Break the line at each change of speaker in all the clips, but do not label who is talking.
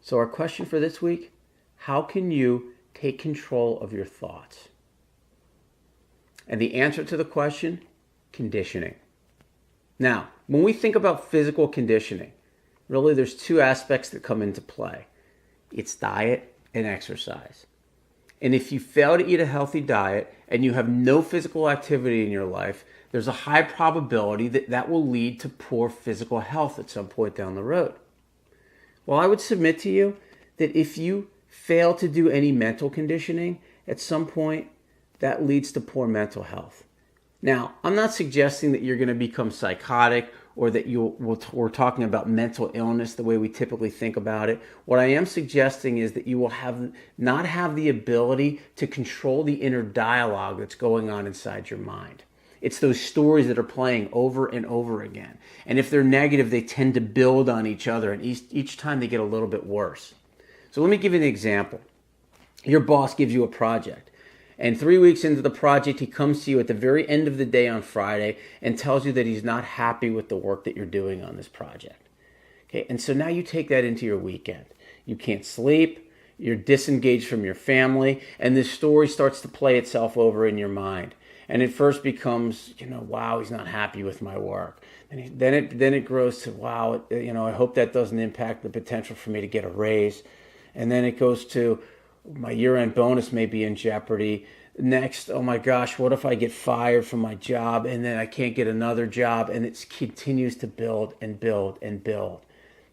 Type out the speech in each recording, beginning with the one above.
So our question for this week, how can you take control of your thoughts? And the answer to the question, conditioning. Now, when we think about physical conditioning, really there's two aspects that come into play. It's diet and exercise. And if you fail to eat a healthy diet and you have no physical activity in your life, there's a high probability that that will lead to poor physical health at some point down the road. Well, I would submit to you that if you fail to do any mental conditioning, at some point that leads to poor mental health. Now, I'm not suggesting that you're going to become psychotic or that we're talking about mental illness the way we typically think about it. What I am suggesting is that you will not have the ability to control the inner dialogue that's going on inside your mind. It's those stories that are playing over and over again. And if they're negative, they tend to build on each other, and each time they get a little bit worse. So let me give you an example. Your boss gives you a project. And 3 weeks into the project, he comes to you at the very end of the day on Friday and tells you that he's not happy with the work that you're doing on this project. Okay, and so now you take that into your weekend. You can't sleep, you're disengaged from your family, and this story starts to play itself over in your mind. And it first becomes, wow, he's not happy with my work. And then it grows to, wow, I hope that doesn't impact the potential for me to get a raise. And then it goes to, my year-end bonus may be in jeopardy. Next, oh my gosh, what if I get fired from my job and then I can't get another job? And it continues to build and build and build.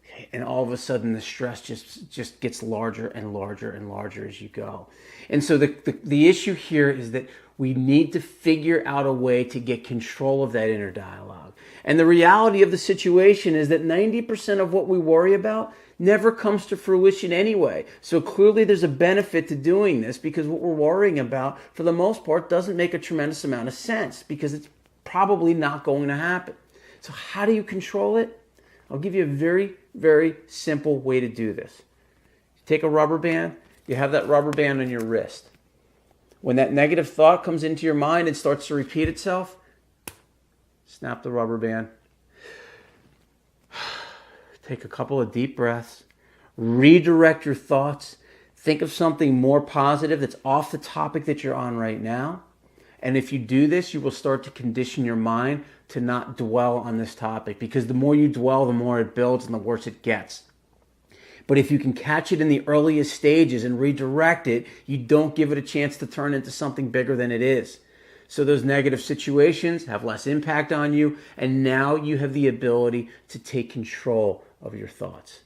Okay. And all of a sudden the stress just gets larger and larger and larger as you go. And so the issue here is that we need to figure out a way to get control of that inner dialogue. And the reality of the situation is that 90% of what we worry about never comes to fruition anyway. So clearly there's a benefit to doing this, because what we're worrying about, for the most part, doesn't make a tremendous amount of sense, because it's probably not going to happen. So how do you control it? I'll give you a very, very simple way to do this. You take a rubber band, you have that rubber band on your wrist. When that negative thought comes into your mind and starts to repeat itself, snap the rubber band. Take a couple of deep breaths. Redirect your thoughts. Think of something more positive that's off the topic that you're on right now. And if you do this, you will start to condition your mind to not dwell on this topic, because the more you dwell, the more it builds and the worse it gets. But if you can catch it in the earliest stages and redirect it, you don't give it a chance to turn into something bigger than it is. So those negative situations have less impact on you, and now you have the ability to take control of your thoughts.